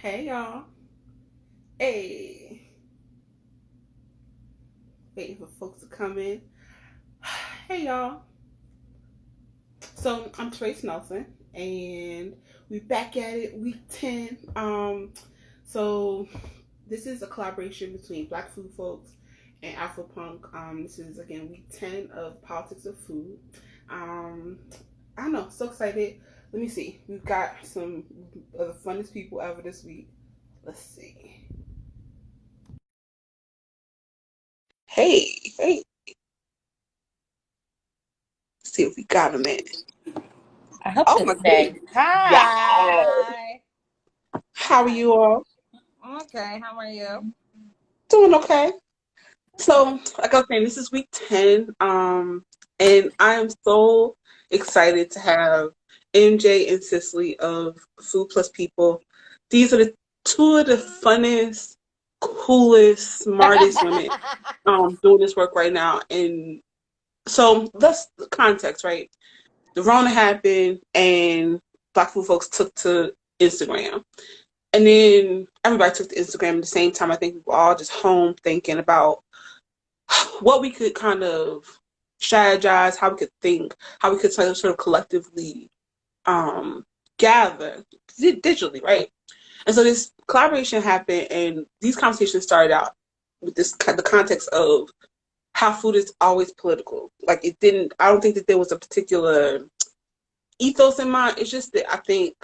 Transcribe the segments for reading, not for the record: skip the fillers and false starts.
Hey y'all. Hey. Waiting for folks to come in. Hey y'all. So I'm Trace Nelson and we back at it week 10. So this is a collaboration between Black Food Folks and Afropunk. This is again week 10 of Politics of Food. Um I don't know, so excited. Let me see. We've got some of the funnest people ever this week. Let's see. Hey, see if we got them in. I hope Oh to my say goodness. Yes. hi. How are you all? Okay, how are you? Doing okay. Good. So, like I was saying, this is week 10. And I am so excited to have MJ and Sicily of Food Plus People. These are the two of the funnest, coolest, smartest women doing this work right now. And so that's the context, right? The Rona happened and Black Food Folks took to Instagram. And then everybody took to Instagram at the same time. I think we were all just home thinking about what we could kind of strategize, how we could think, how we could sort of collectively gather digitally, right? And so this collaboration happened, and these conversations started out with the context of how food is always political. Like it didn't. I don't think that there was a particular ethos in mind. It's just that I think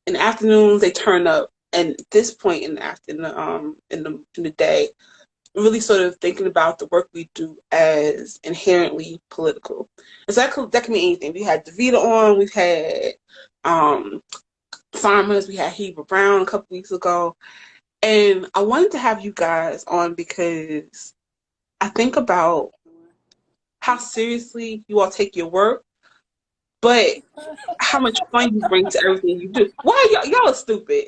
in the afternoons they turn up, and at this point in the in the day, really sort of thinking about the work we do as inherently political. And so that can mean anything. We had Davita on, we've had um, farmers, we had Heber Brown a couple weeks ago, and I wanted to have you guys on because I think about how seriously you all take your work, but how much fun you bring to everything you do. Why y'all are stupid?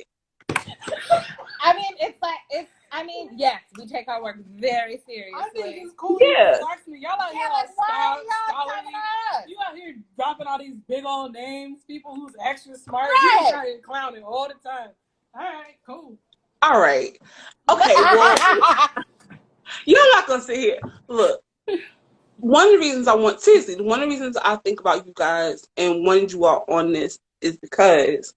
I mean, yes, we take our work very seriously. I think it's cool you Yeah. relax me. Y'all out here Yeah, all like, why are y'all scholarly. talking about us? You out here dropping all these big old names, people who's extra smart. Right. You just out here clowning all the time. All right, cool. All right. Okay, well, you're not gonna sit here. Look, one of the reasons one of the reasons I think about you guys and wanted you all on this is because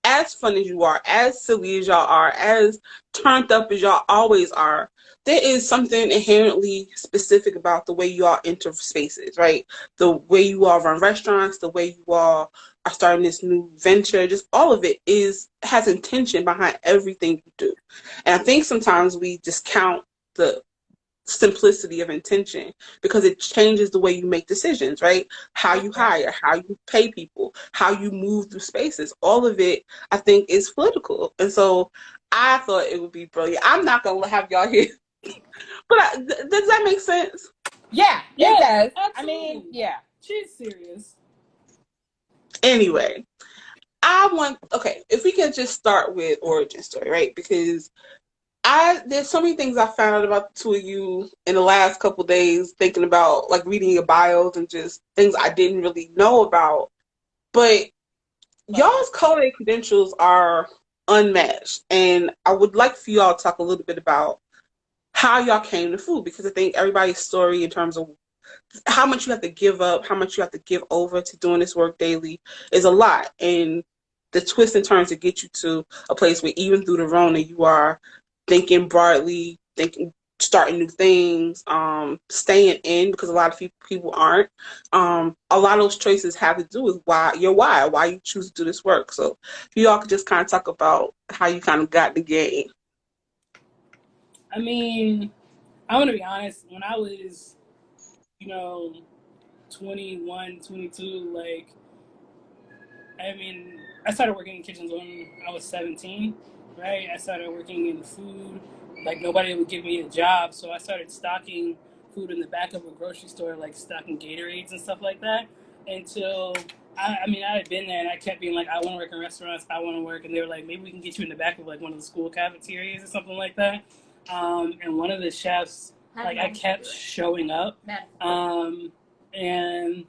as fun as you are, as silly as y'all are, as turned up as y'all always are, there is something inherently specific about the way you all enter spaces, right? The way you all run restaurants, the way you all are starting this new venture, just all of it has intention behind everything you do. And I think sometimes we discount the simplicity of intention because it changes the way you make decisions, right? How you hire, how you pay people, how you move through spaces. All of it, I think, is political. And so I thought it would be brilliant. I'm not going to have y'all here. But does that make sense? Yeah, it does. Absolutely. I mean, yeah. She's serious. Anyway, okay, if we can just start with origin story, right? Because there's so many things I found out about the two of you in the last couple of days, thinking about like reading your bios and just things I didn't really know about. But y'all's culinary credentials are unmatched, and I would like for y'all to talk a little bit about how y'all came to food because I think everybody's story in terms of how much you have to give up, how much you have to give over to doing this work daily is a lot, and the twists and turns to get you to a place where even through the Rona you are thinking broadly, thinking, starting new things, staying in because a lot of people aren't. A lot of those choices have to do with why you choose to do this work. So if you all could just kind of talk about how you kind of got the game. I mean, I'm going to be honest. When I was, you know, 21, 22, like, I mean, I started working in kitchens when I was 17, right? I started working in food. Like, nobody would give me a job, so I started stocking food in the back of a grocery store, like stocking Gatorades and stuff like that, until, I had been there and I kept being like, I want to work in restaurants, I want to work. And they were like, maybe we can get you in the back of, like, one of the school cafeterias or something like that. And one of the chefs, like, I kept showing up. And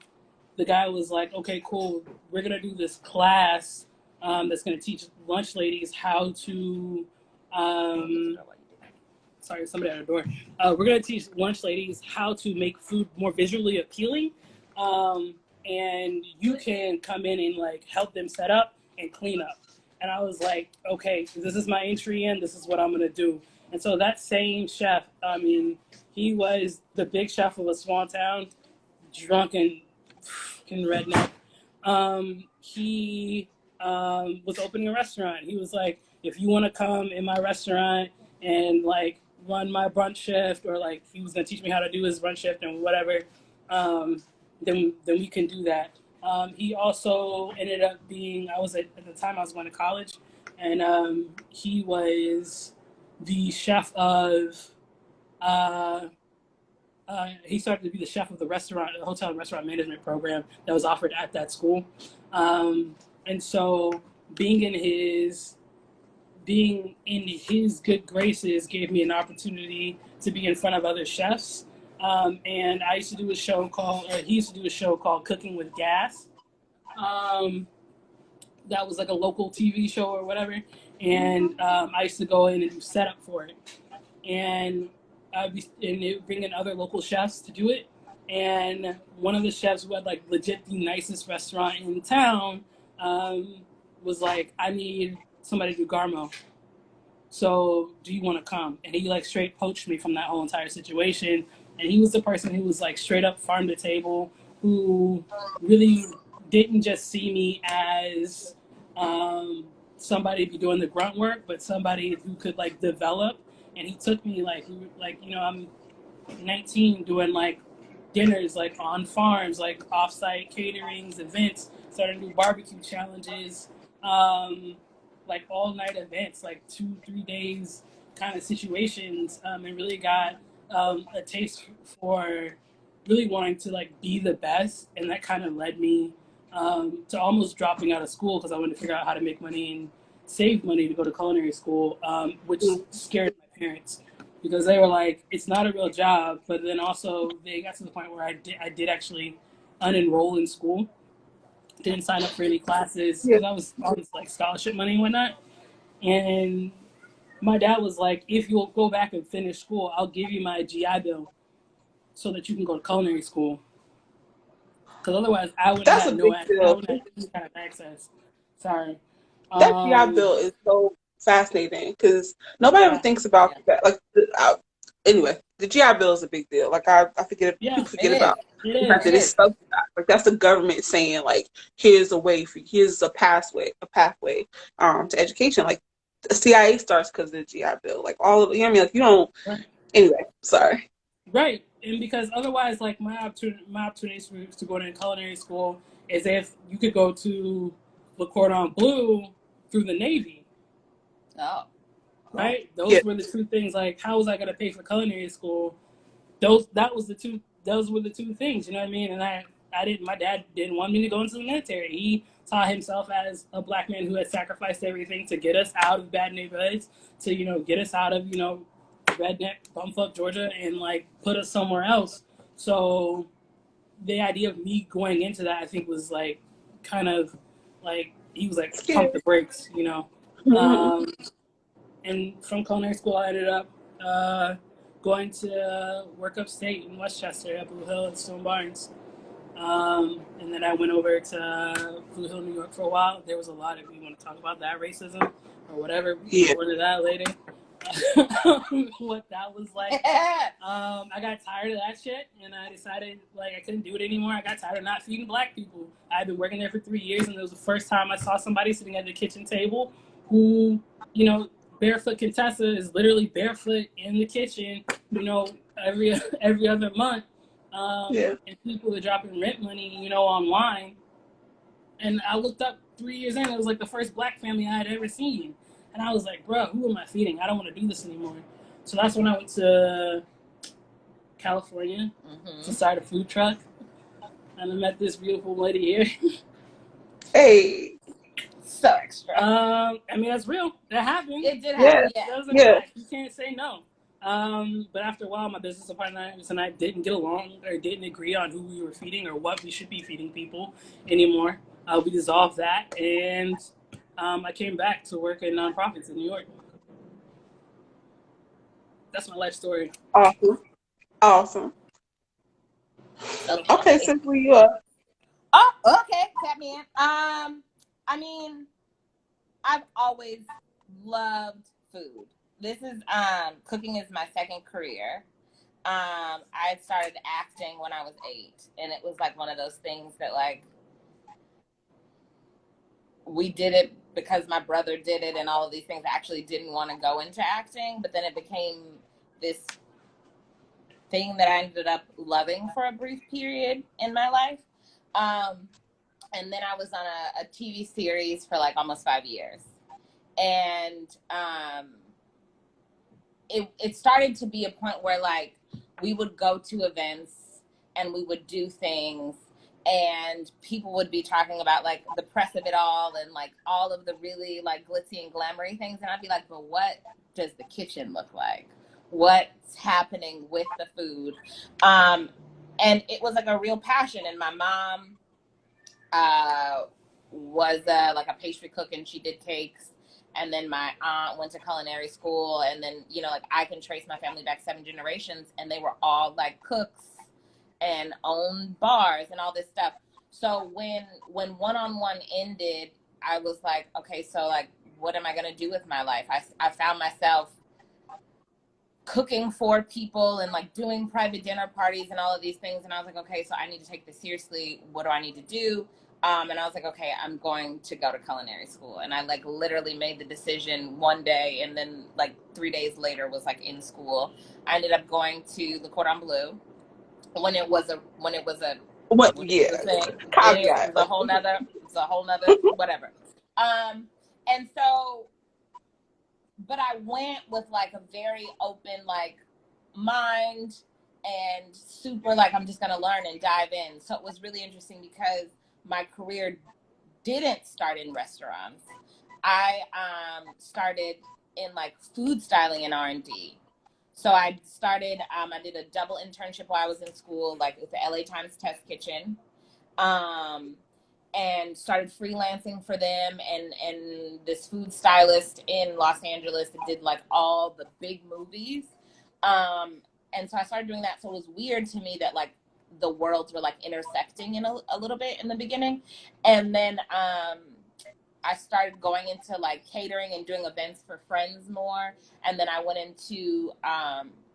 the guy was like, okay, cool, we're going to do this class that's going to teach lunch ladies how to. Sorry, somebody at the door. We're going to teach lunch ladies how to make food more visually appealing. And you can come in and like help them set up and clean up. And I was like, okay, this is my entry in. This is what I'm going to do. And so that same chef, I mean, he was the big chef of a small town, drunken redneck. He was opening a restaurant. He was like, if you want to come in my restaurant and like run my brunch shift, or like he was gonna teach me how to do his brunch shift and whatever, then we can do that. He also ended up being, I was at the time I was going to college, and he was the chef of he started to be the chef of the restaurant, the hotel and restaurant management program that was offered at that school. And so being in his good graces gave me an opportunity to be in front of other chefs. And I used to do a show called, he used to do a show called Cooking with Gas. That was like a local TV show or whatever. And I used to go in and do setup for it. And I'd be bringing other local chefs to do it. And one of the chefs who had like legit the nicest restaurant in town was like, I need somebody to do Garmo. So do you want to come? And he like straight poached me from that whole entire situation. And he was the person who was like straight up farm to table, who really didn't just see me as somebody to be doing the grunt work, but somebody who could like develop. And he took me like, you know, I'm 19 doing like dinners like on farms, like off-site caterings, events, starting to do barbecue challenges, like all-night events, like 2-3 days kind of situations, and really got a taste for really wanting to like be the best. And that kind of led me to almost dropping out of school because I wanted to figure out how to make money and save money to go to culinary school, which scared my parents because they were like, it's not a real job. But then also they got to the point where I did actually unenroll in school, didn't sign up for any classes because I was on like scholarship money and whatnot. And my dad was like, if you'll go back and finish school, I'll give you my GI Bill so that you can go to culinary school. Because otherwise I wouldn't have no any kind of access. Sorry. That GI Bill is so fascinating because nobody ever thinks about that. Like, anyway, the GI Bill is a big deal. Like, I forget, people forget about the fact that it's subsidized. Like, that's the government saying, like, here's a way for you, here's a pathway to education. Like, the CIA starts because of the GI Bill. Like, all of, you know what I mean? Like, you don't. Anyway, sorry. Right, and because otherwise, like my opportunities to go to culinary school is if you could go to Le Cordon Bleu through the Navy. Oh. Right? Those were the two things. Like, how was I going to pay for culinary school? Those were the two things. You know what I mean? And I didn't. My dad didn't want me to go into the military. He saw himself as a black man who had sacrificed everything to get us out of bad neighborhoods, to get us out of redneck bumfuck Georgia and like put us somewhere else. So the idea of me going into that, I think, was like kind of like he was like pump the brakes, and from culinary school, I ended up going to work upstate in Westchester at Blue Hill at Stone Barns. And then I went over to Blue Hill, New York for a while. There was a lot of, you want to talk about that racism or whatever, we can go into that later. What that was like. I got tired of that shit and I decided like I couldn't do it anymore. I got tired of not feeding black people. I had been working there for 3 years and it was the first time I saw somebody sitting at the kitchen table who, Barefoot Contessa is literally barefoot in the kitchen, every other month. And people are dropping rent money, online. And I looked up 3 years in, it was like the first black family I had ever seen. And I was like, bro, who am I feeding? I don't want to do this anymore. So that's when I went to California to start a food truck. And I met this beautiful lady here. Hey. So extra. I mean, that's real. That happened. It did happen. That was a fact. You can't say no. But after a while, my business partner and I didn't get along or didn't agree on who we were feeding or what we should be feeding people anymore. We dissolved that, and I came back to work at nonprofits in New York. That's my life story. Awesome. Awesome. So Okay, since we up. oh, okay, tap me in. I mean, I've always loved food. This is cooking is my second career. I started acting when I was 8, and it was like one of those things that like we did it because my brother did it, and all of these things. I actually didn't want to go into acting, but then it became this thing that I ended up loving for a brief period in my life. And then I was on a TV series for like almost 5 years. And it started to be a point where like we would go to events and we would do things and people would be talking about like the press of it all and like all of the really like glitzy and glamoury things, and I'd be like, but what does the kitchen look like? What's happening with the food? And it was like a real passion. And my mom was like a pastry cook, and she did cakes. And then my aunt went to culinary school, and then like I can trace my family back 7 generations, and they were all like cooks and owned bars and all this stuff. So when one-on-one ended, I was like, okay, so like, what am I gonna do with my life? I found myself cooking for people and like doing private dinner parties and all of these things, and I was like, okay, so I need to take this seriously. What do I need to do? And I was like, okay, I'm going to go to culinary school. And I like literally made the decision one day, and then like 3 days later was like in school. I ended up going to the Cordon Bleu when it was a What? when it was Yeah. a thing. Then it Caveat. was a whole nother whatever. And so, but I went with like a very open like mind and super like I'm just gonna learn and dive in. So it was really interesting because my career didn't start in restaurants. I started in like food styling and R&D. So I started I did a double internship while I was in school, like with the LA Times Test Kitchen. Um, and started freelancing for them, and this food stylist in Los Angeles that did like all the big movies. And so I started doing that. So it was weird to me that like the worlds were like intersecting in a little bit in the beginning. And then I started going into like catering and doing events for friends more. And then I went into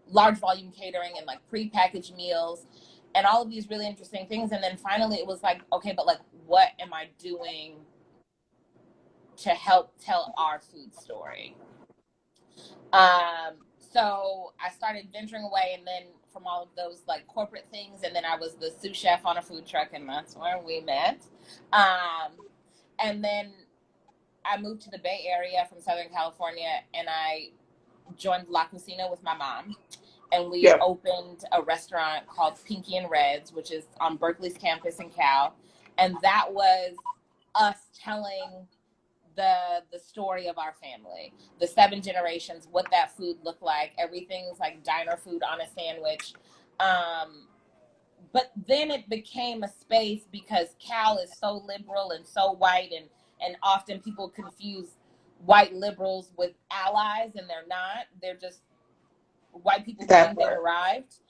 large volume catering and like prepackaged meals and all of these really interesting things. And then finally it was like, okay, but like, what am I doing to help tell our food story? So I started venturing away, and then from all of those like corporate things, and then I was the sous chef on a food truck, and that's where we met. And then I moved to the Bay Area from Southern California, and I joined La Cocina with my mom. And we Yeah. opened a restaurant called Pinky and Reds, which is on Berkeley's campus in Cal. And that was us telling the story of our family, the 7 generations, what that food looked like. Everything's like diner food on a sandwich. But then it became a space because Cal is so liberal and so white, and often people confuse white liberals with allies, and they're not. They're just white people who think they've arrived.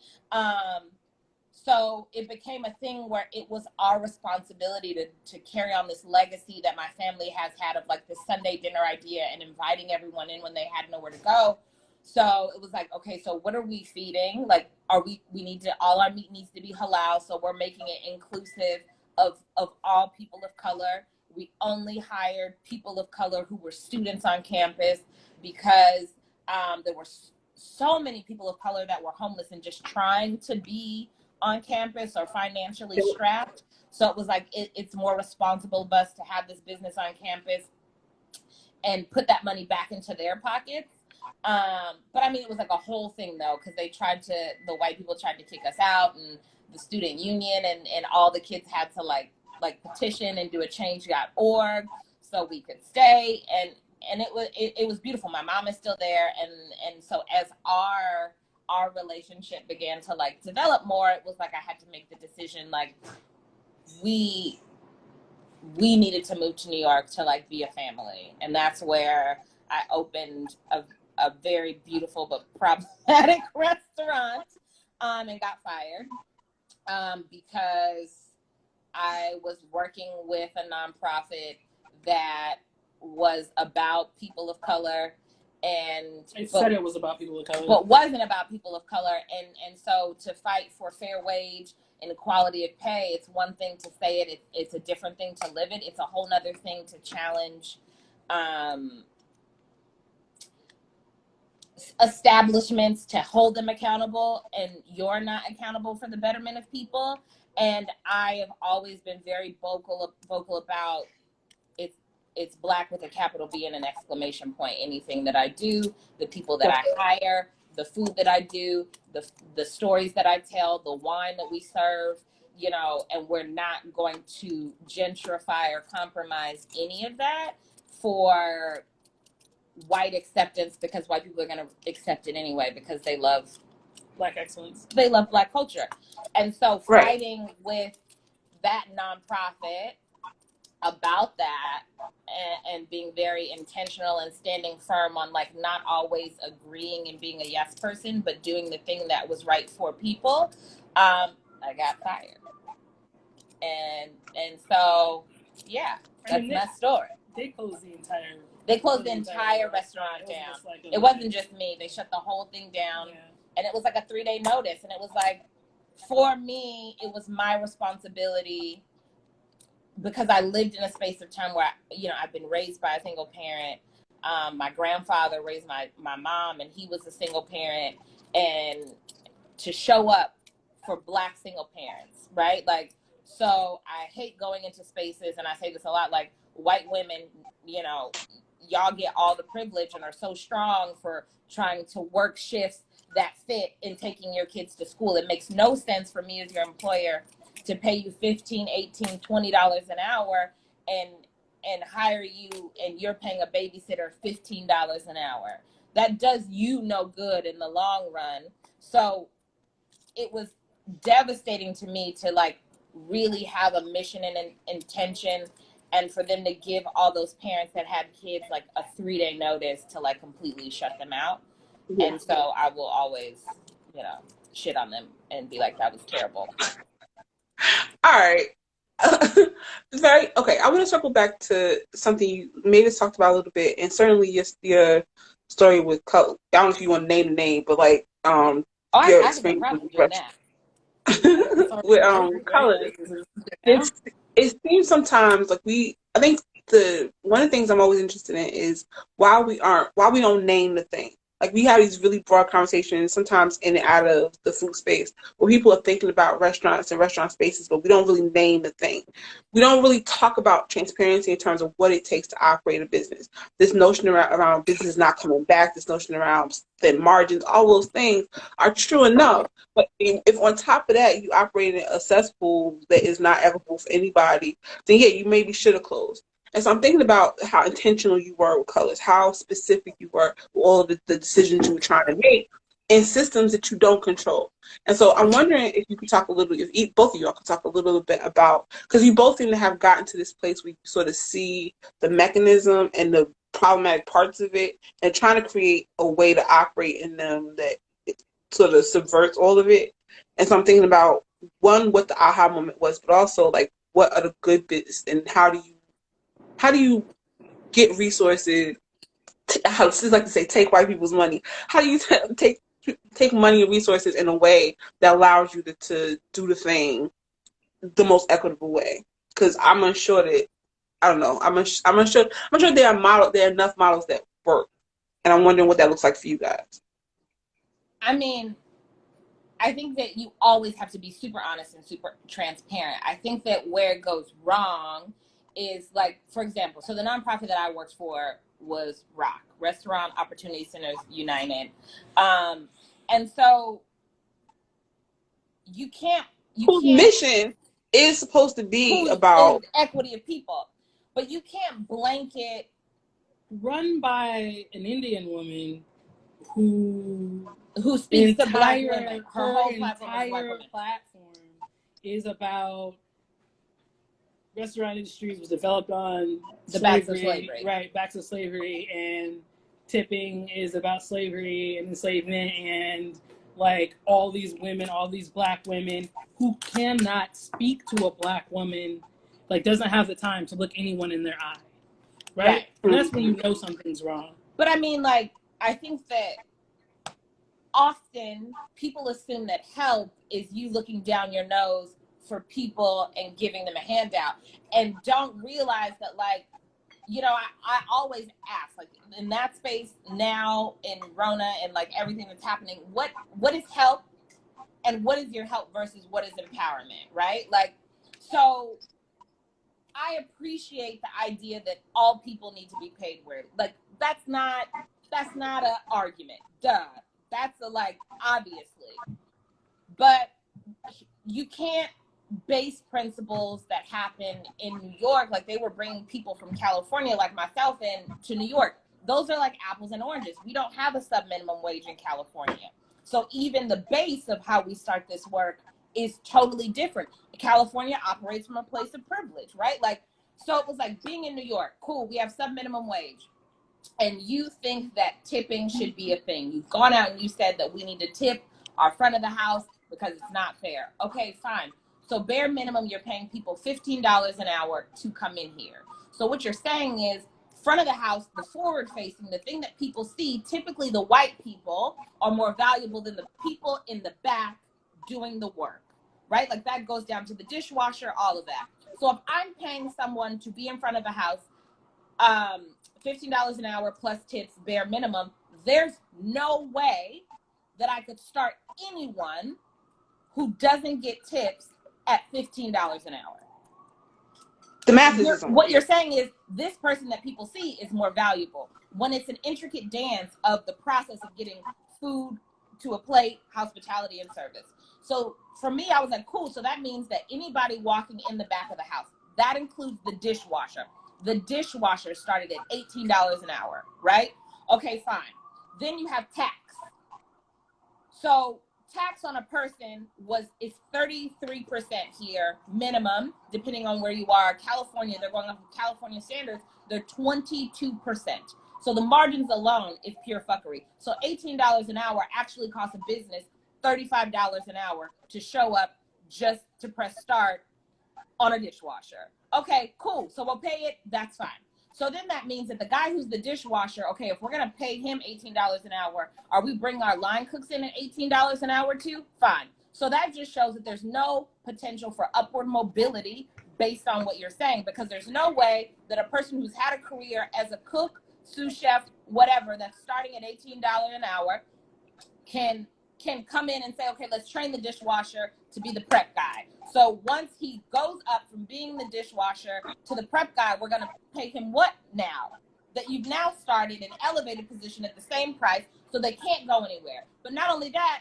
So it became a thing where it was our responsibility to carry on this legacy that my family has had of like the Sunday dinner idea and inviting everyone in when they had nowhere to go. So it was like, okay, so what are we feeding? Like, we need to, all our meat needs to be halal. So we're making it inclusive of all people of color. We only hired people of color who were students on campus because there were so many people of color that were homeless and just trying to be on campus or financially strapped. So it was like, it's more responsible of us to have this business on campus and put that money back into their pockets. But I mean, it was like a whole thing though, because the white people tried to kick us out, and the student union and all the kids had to like petition and do a change.org so we could stay. And it was beautiful. My mom is still there, and so as our relationship began to like develop more, it was like I had to make the decision, like we we needed to move to New York to like be a family. And that's where I opened a very beautiful but problematic restaurant, and got fired, because I was working with a nonprofit that was about people of color, and it said it was about people of color, but wasn't about people of color. And so to fight for fair wage and equality of pay, it's one thing to say it, it's a different thing to live it. It's a whole nother thing to challenge establishments, to hold them accountable, and you're not accountable for the betterment of people. And I have always been very vocal about it's Black with a capital B and an exclamation point. Anything that I do, the people that I hire, the food that I do, the stories that I tell, the wine that we serve, you know, and we're not going to gentrify or compromise any of that for white acceptance, because white people are going to accept it anyway because they love Black excellence. They love Black culture. And so fighting with that nonprofit about that, and being very intentional and standing firm on like not always agreeing and being a yes person, but doing the thing that was right for people, I got fired. And so, yeah, that's my story. They closed the entire restaurant down. It wasn't just me. They shut the whole thing down. Yeah. And it was like a 3-day notice. And it was like, for me, it was my responsibility, because I lived in a space of time where, I've been raised by a single parent. My grandfather raised my mom, and he was a single parent. And to show up for Black single parents, right? Like, so I hate going into spaces, and I say this a lot, like, white women, y'all get all the privilege and are so strong for trying to work shifts that fit in taking your kids to school. It makes no sense for me as your employer to pay you $15, $18, $20 an hour and hire you, and you're paying a babysitter $15 an hour. That does you no good in the long run. So it was devastating to me to like really have a mission and an intention, and for them to give all those parents that had kids like a 3-day notice to like completely shut them out. Yeah. And so I will always, shit on them and be like, that was terrible. All right. Okay. I want to circle back to something you Mavis talked about a little bit, and certainly just your story with color. I don't know if you want to name the name, but like your experience with colors. It seems sometimes like I think one of the things I'm always interested in is why we don't name the thing. Like, we have these really broad conversations sometimes in and out of the food space where people are thinking about restaurants and restaurant spaces, but we don't really name the thing. We don't really talk about transparency in terms of what it takes to operate a business. This notion around business not coming back, this notion around thin margins, all those things are true enough. But if on top of that you operate in a cesspool that is not equitable for anybody, then yeah, you maybe should have closed. And so I'm thinking about how intentional you were with colors, how specific you were with all of the decisions you were trying to make in systems that you don't control. And so I'm wondering if you could talk a little, if both of y'all could talk a little bit about, because you both seem to have gotten to this place where you sort of see the mechanism and the problematic parts of it and trying to create a way to operate in them that sort of subverts all of it. And so I'm thinking about, one, what the aha moment was, but also like, what are the good bits and how do you get resources? I just like to say, take white people's money. How do you take money and resources in a way that allows you to do the thing the most equitable way? Because I'm unsure that, I don't know. I'm unsure there are enough models that work, and I'm wondering what that looks like for you guys. I mean, I think that you always have to be super honest and super transparent. I think that where it goes wrong is, like, for example, so the nonprofit that I worked for was ROC, Restaurant Opportunity Centers United. And so whose mission is supposed to be about equity of people, but you can't blanket. Run by an Indian woman who speaks to Black women. Her whole entire platform is about restaurant industries was developed on the backs of slavery. Right, backs of slavery, and tipping is about slavery and enslavement, and like all these women, all these black women who cannot speak to a black woman, like doesn't have the time to look anyone in their eye, right? And that's when you know something's wrong. But I mean, like, I think that often people assume that help is you looking down your nose for people and giving them a handout, and don't realize that, like, you know, I always ask, like, in that space now in Rona and like everything that's happening, what is help and what is your help versus what is empowerment, right? Like, so I appreciate the idea that all people need to be paid where, like, that's not an argument. Duh. That's a, like, obviously. But you can't base principles that happen in New York, like they were bringing people from California like myself in to New York. Those are like apples and oranges. We don't have a sub-minimum wage in California. So even the base of how we start this work is totally different. California operates from a place of privilege, right? Like, so it was like being in New York, cool, we have sub-minimum wage. And you think that tipping should be a thing. You've gone out and you said that we need to tip our front of the house because it's not fair. Okay, fine. So bare minimum, you're paying people $15 an hour to come in here. So what you're saying is, front of the house, the forward facing, the thing that people see, typically the white people are more valuable than the people in the back doing the work, right? Like that goes down to the dishwasher, all of that. So if I'm paying someone to be in front of a house, $15 an hour plus tips, bare minimum, there's no way that I could start anyone who doesn't get tips at $15 an hour. The math is what you're saying is this person that people see is more valuable when it's an intricate dance of the process of getting food to a plate, hospitality, and service. So for me, I was like, cool. So that means that anybody walking in the back of the house, that includes the dishwasher. The dishwasher started at $18 an hour, right? Okay, fine. Then you have tax. So tax on a person is 33% here minimum, depending on where you are. California, they're going off of California standards, they're 22%. So the margins alone is pure fuckery. So $18 an hour actually costs a business $35 an hour to show up just to press start on a dishwasher. Okay, cool. So we'll pay it, that's fine. So then that means that the guy who's the dishwasher, okay, if we're going to pay him $18 an hour, are we bringing our line cooks in at $18 an hour too? Fine. So that just shows that there's no potential for upward mobility based on what you're saying, because there's no way that a person who's had a career as a cook, sous chef, whatever, that's starting at $18 an hour can come in and say, okay, let's train the dishwasher to be the prep guy. So once he goes up from being the dishwasher to the prep guy, we're going to pay him what now? That you've now started an elevated position at the same price, so they can't go anywhere. But not only that,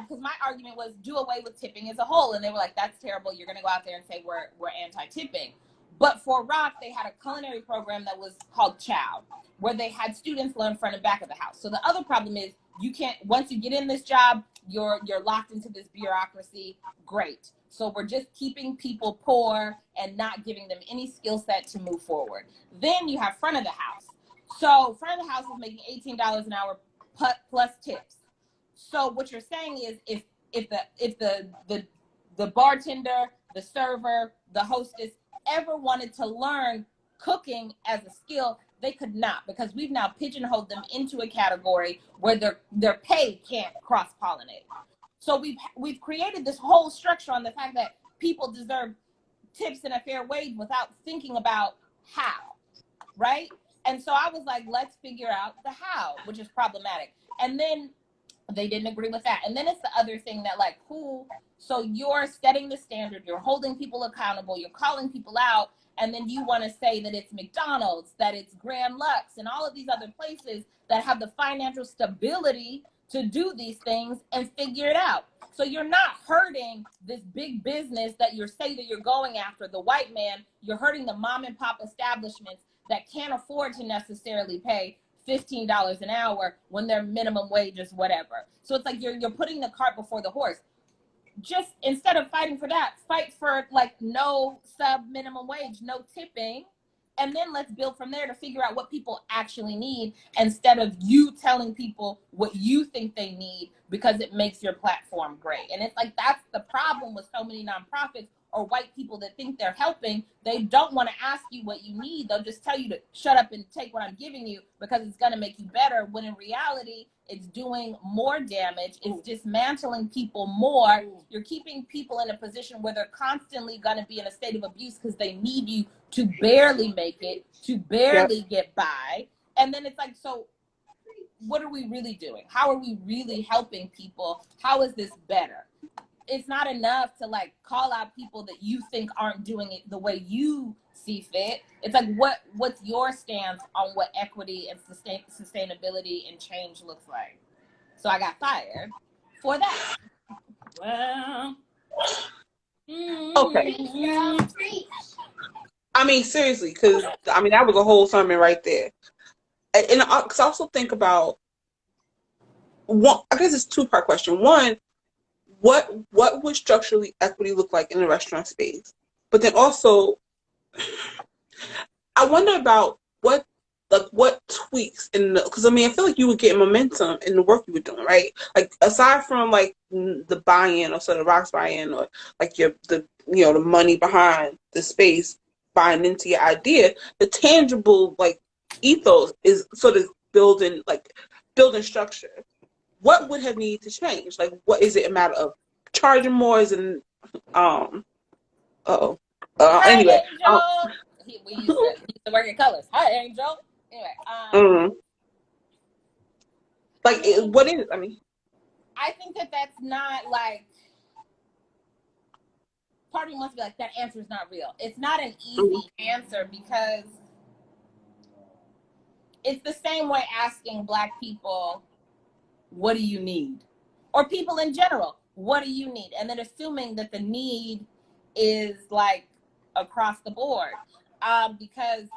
because my argument was do away with tipping as a whole. And they were like, that's terrible. You're going to go out there and say we're anti-tipping. But for Rock, they had a culinary program that was called Chow, where they had students learn front and back of the house. So the other problem is you can't, once you get in this job, you're locked into this bureaucracy. Great. So we're just keeping people poor and not giving them any skill set to move forward. Then you have front of the house. So front of the house is making $18 an hour plus tips. So what you're saying is if the bartender, the server, the hostess ever wanted to learn cooking as a skill, they could not, because we've now pigeonholed them into a category where their pay can't cross-pollinate. So we've created this whole structure on the fact that people deserve tips and a fair wage without thinking about how, right? And so I was like, let's figure out the how, which is problematic. And then they didn't agree with that. And then it's the other thing that, like, cool, so you're setting the standard, you're holding people accountable, you're calling people out, and then you want to say that it's McDonald's, that it's Grand Lux, and all of these other places that have the financial stability to do these things and figure it out. So you're not hurting this big business that you say that you're going after, the white man. You're hurting the mom and pop establishments that can't afford to necessarily pay $15 an hour when their minimum wage is whatever. So it's like you're putting the cart before the horse. just instead of fighting for that, fight for like no sub minimum wage, no tipping. And then let's build from there to figure out what people actually need instead of you telling people what you think they need because it makes your platform great. And it's like, that's the problem with so many nonprofits or white people that think they're helping. They don't want to ask you what you need. They'll just tell you to shut up and take what I'm giving you because it's going to make you better, when in reality, it's doing more damage. It's dismantling people more. You're keeping people in a position where they're constantly going to be in a state of abuse because they need you to barely make it, to barely get by. And then it's like, so what are we really doing? How are we really helping people? How is this better? It's not enough to like call out people that you think aren't doing it the way you see fit. It's like, what's your stance on what equity and sustainability and change looks like? So I got fired for that. Well, okay. I mean, seriously, because I mean that was a whole sermon right there. And because I also think about one. I guess it's a two-part question. One, what would structurally equity look like in the restaurant space? But then also, I wonder about what tweaks in the, because I mean I feel like you were getting momentum in the work you were doing, right? Like aside from like the buy-in or sort of Rock's buy-in or like the money behind the space buying into your idea, the tangible like ethos is sort of building structure. What would have needed to change? Like, what is it a matter of charging more? Is it Hi, anyway. Angel. We used to work in colors. Hi, Angel. Anyway, What is it? I mean, I think that's not like, part of me wants to be like, that answer is not real. It's not an easy answer because it's the same way asking Black people, what do you need? Or people in general, what do you need? And then assuming that the need is like across the board. Because,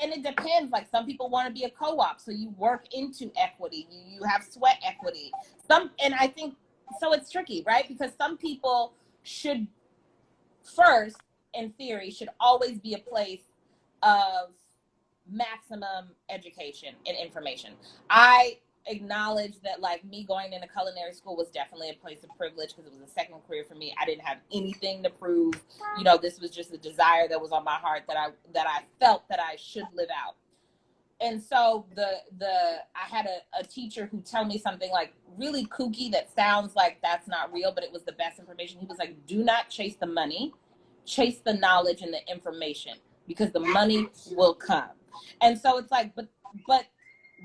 and it depends, like some people want to be a co-op, so you work into equity, you have sweat equity. And I think, so it's tricky, right? Because some people should first, in theory, should always be a place of maximum education and information. I acknowledge that like me going into culinary school was definitely a place of privilege because it was a second career for me. I didn't have anything to prove. This was just a desire that was on my heart that I felt that I should live out. And so I had a teacher who told me something like really kooky that sounds like that's not real, but it was the best information. He was like, do not chase the money, chase the knowledge and the information, because the money will come. And so it's like, but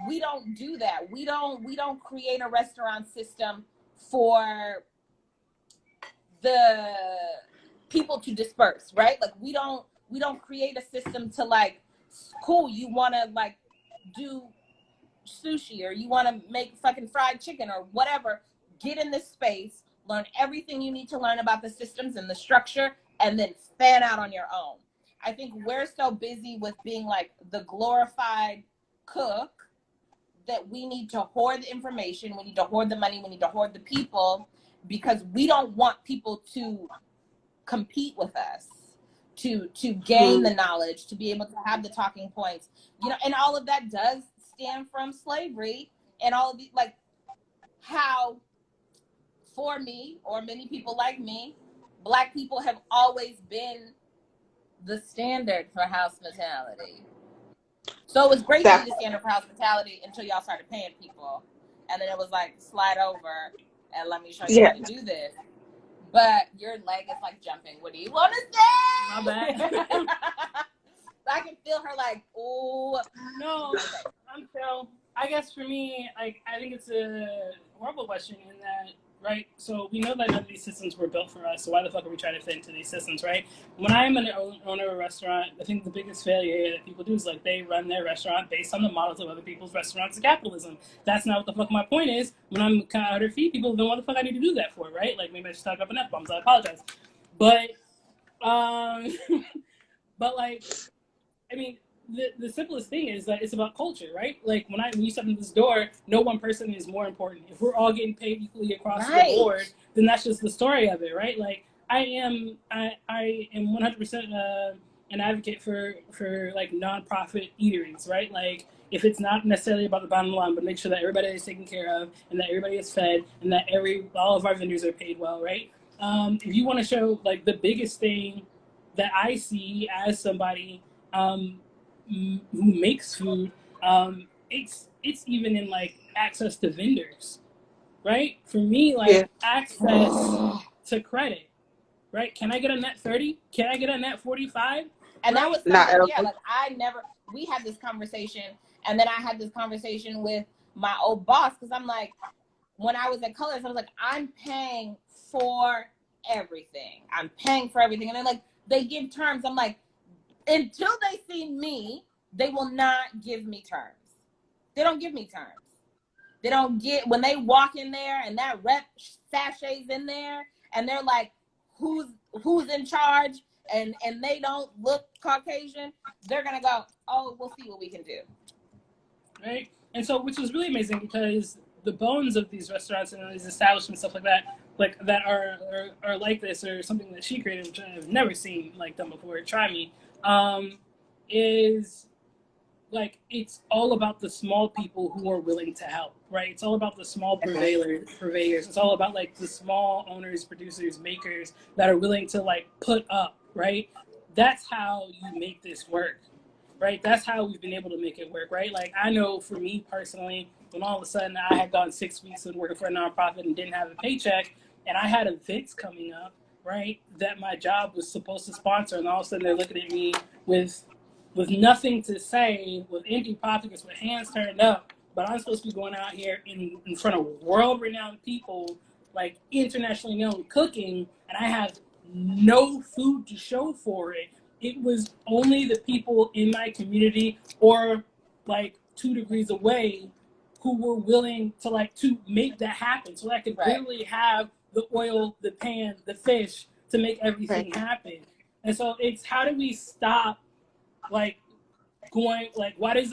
we don't do that. We don't create a restaurant system for the people to disperse, right? Like we don't create a system to like, cool, you want to like do sushi or you want to make fucking fried chicken or whatever, get in this space, learn everything you need to learn about the systems and the structure, and then fan out on your own. I think we're so busy with being like the glorified cook that we need to hoard the information, we need to hoard the money, we need to hoard the people, because we don't want people to compete with us, to gain the knowledge, to be able to have the talking points, and all of that does stem from slavery and all of the, like, how for me or many people like me, Black people have always been the standard for hospitality. So it was great to be the standard for hospitality until y'all started paying people. And then it was like, slide over and let me show you how to do this. But your leg is like jumping. What do you want to say? My bad. I can feel her like, oh. No, so I guess for me, like, I think it's a horrible question in that, right? So we know that none of these systems were built for us. So why the fuck are we trying to fit into these systems, right? When I'm an owner of a restaurant, I think the biggest failure that people do is like they run their restaurant based on the models of other people's restaurants and capitalism. That's not what the fuck my point is. When I'm kind of out to feed people, then what the fuck I need to do that for, right? Like maybe I should talk up enough bombs. I apologize, but but like, I mean, the simplest thing is that it's about culture, right? Like when you step in this door, no one person is more important. If we're all getting paid equally across the board, then that's just the story of it, right? Like I am 100% an advocate for like nonprofit eateries, right? Like if it's not necessarily about the bottom line, but make sure that everybody is taken care of and that everybody is fed and that all of our vendors are paid well, right? If you want to show like the biggest thing that I see as somebody who makes food, it's even in like access to vendors, right? For me, like access to credit, right? Can I get a net 30? Can I get a net 45? And that was something, like we had this conversation, and then I had this conversation with my old boss, because I'm like, when I was at Colors, I was like, I'm paying for everything. I'm paying for everything. And then like, they give terms. I'm like, until they see me, they will not give me terms. They don't give me terms. They don't get, when they walk in there and that rep sachets in there and they're like, who's in charge, and they don't look Caucasian, they're gonna go, oh, we'll see what we can do. Right? And so, which was really amazing, because the bones of these restaurants and these establishments, stuff like that are like this, or something that she created, which I've never seen like done before. Try me, is like it's all about the small people who are willing to help, right? It's all about the small purveyors. It's all about like the small owners, producers, makers that are willing to like put up, right? That's how you make this work, right? That's how we've been able to make it work, right? Like I know for me personally, when all of a sudden I had gone 6 weeks of working for a nonprofit and didn't have a paycheck, and I had events coming up, right, that my job was supposed to sponsor, and all of a sudden they're looking at me with nothing to say, with empty pockets, with hands turned up, but I'm supposed to be going out here in front of world-renowned people, like internationally known cooking, and I have no food to show for it. It was only the people in my community or like 2 degrees away who were willing to make that happen, so that I could literally have the oil, the pan, the fish to make everything happen. And so it's, how do we stop like going, like, why does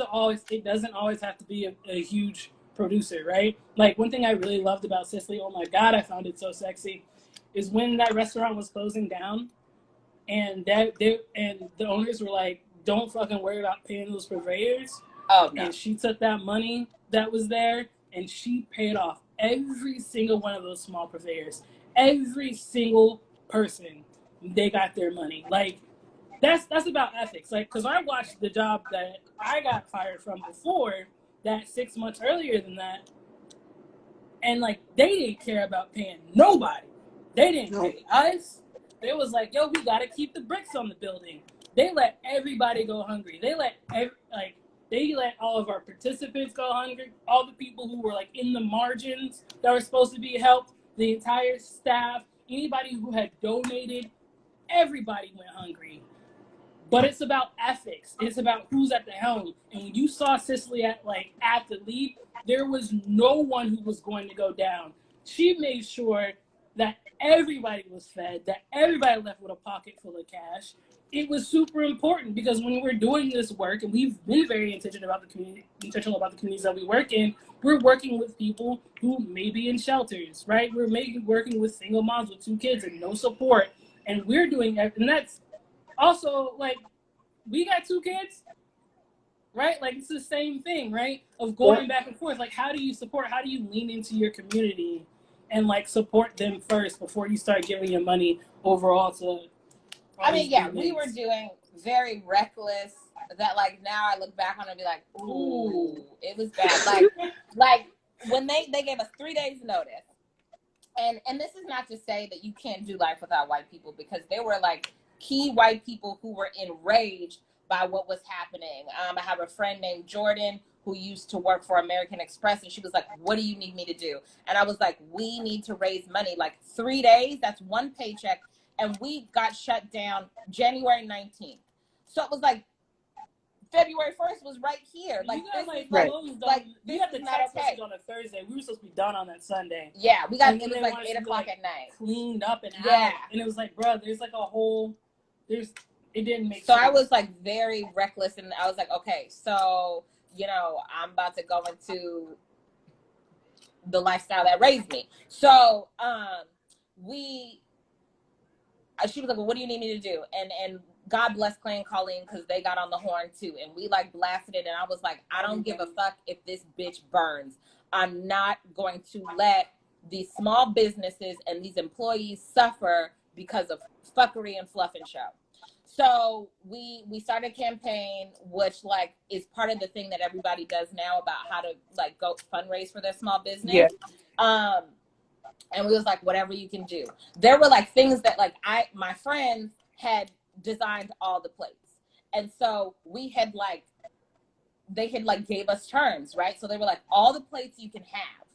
it doesn't always have to be a huge producer, right? Like one thing I really loved about Sicily, oh my God, I found it so sexy, is when that restaurant was closing down, and the owners were like, don't fucking worry about paying those purveyors. Oh, no. And she took that money that was there and she paid off every single one of those small purveyors. Every single person, they got their money. Like that's about ethics. Like, because I watched the job that I got fired from before that 6 months earlier than that, and like they didn't care about paying nobody. They didn't pay us. They was like, yo, we gotta keep the bricks on the building. They let everybody go hungry. They let all of our participants go hungry. All the people who were like in the margins that were supposed to be helped, the entire staff, anybody who had donated, everybody went hungry. But it's about ethics. It's about who's at the helm. And when you saw Sicily at the lead, there was no one who was going to go down. She made sure that everybody was fed, that everybody left with a pocket full of cash. It was super important, because when we're doing this work, and we've been very intentional about the communities that we work in, we're working with people who may be in shelters, right? We're working with single moms with 2 kids and no support. And we're doing, and that's also like, we got 2 kids, right? Like it's the same thing, right? Of going back and forth. Like, how do you lean into your community and like support them first before you start giving your money overall to? I mean, yeah, we were doing very reckless. That like now I look back on it and be like, ooh, it was bad. like when they gave us 3 days notice, and this is not to say that you can't do life without white people, because there were like key white people who were enraged by what was happening. I have a friend named Jordan who used to work for American Express, and she was like, what do you need me to do? And I was like, we need to raise money. Like 3 days, that's 1 paycheck. And we got shut down January 19th. So it was like February 1st was right here. Like, you got, this you had the is not text okay. message on a Thursday. We were supposed to be done on that Sunday. Yeah, we got, and it was like 8 o'clock at night. Cleaned up and out. And it was like, bro, there's like a whole, it didn't make So sense. I was like very reckless, and I was like, okay, so you know, I'm about to go into the lifestyle that raised me. So we she was like, well, what do you need me to do? And God bless Clay and Colleen, because they got on the horn too, and we like blasted it, and I was like, I don't give a fuck if this bitch burns. I'm not going to let these small businesses and these employees suffer because of fuckery and fluff and show. So we started a campaign, which like is part of the thing that everybody does now about how to like go fundraise for their small business. Yeah. And we was like, whatever you can do. There were like things that like my friends had designed all the plates, and so we had like, they had like gave us terms, right? So they were like, all the plates you can have,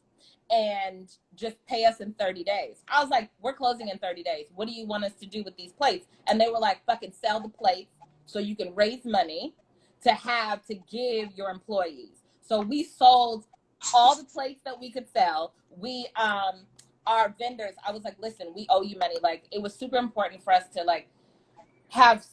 and just pay us in 30 days. I was like, we're closing in 30 days. What do you want us to do with these plates? And they were like, fucking sell the plates so you can raise money to have to give your employees. So we sold all the plates that we could sell. We our vendors, I was like, listen, we owe you money. Like, it was super important for us to like have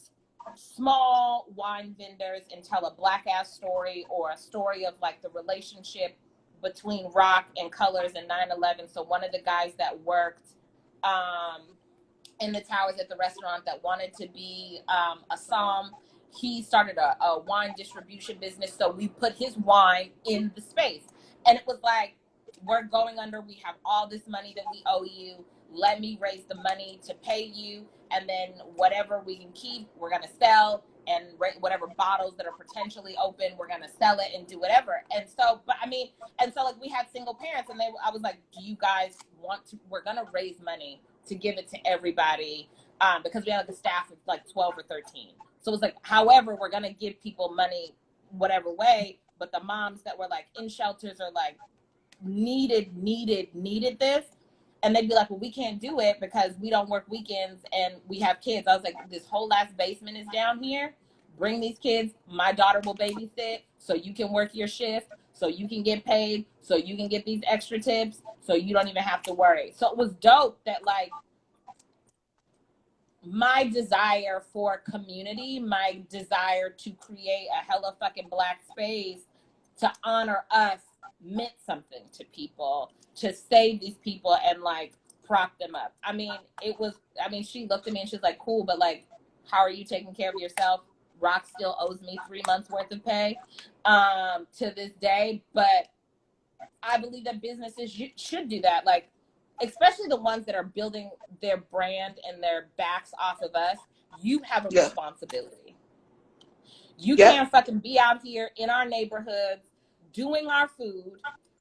small wine vendors and tell a black ass story, or a story of like the relationship between rock and colors and 9/11. So one of the guys that worked in the towers at the restaurant that wanted to be a somm, he started a wine distribution business. So we put his wine in the space, and it was like, we're going under. We have all this money that we owe you. Let me raise the money to pay you, and then whatever we can keep, we're gonna sell, and whatever bottles that are potentially open, we're gonna sell it and do whatever. And so, but I mean, and so like we had single parents, and I was like, do you guys want to? We're gonna raise money to give it to everybody, because we had like a staff of like 12 or 13. So it was like, however, we're gonna give people money whatever way. But the moms that were like in shelters or like needed this, and they'd be like, well, we can't do it because we don't work weekends and we have kids. I was like, this whole last basement is down here. Bring these kids. My daughter will babysit so you can work your shift, so you can get paid, so you can get these extra tips, so you don't even have to worry. So it was dope that like my desire for community, my desire to create a hella fucking black space to honor us meant something to people, to save these people and like prop them up. I mean, she looked at me and she's like, cool, but like, how are you taking care of yourself? Rock still owes me 3 months worth of pay to this day. But I believe that businesses should do that. Like, especially the ones that are building their brand and their backs off of us. You have a responsibility. You can't fucking be out here in our neighborhoods doing our food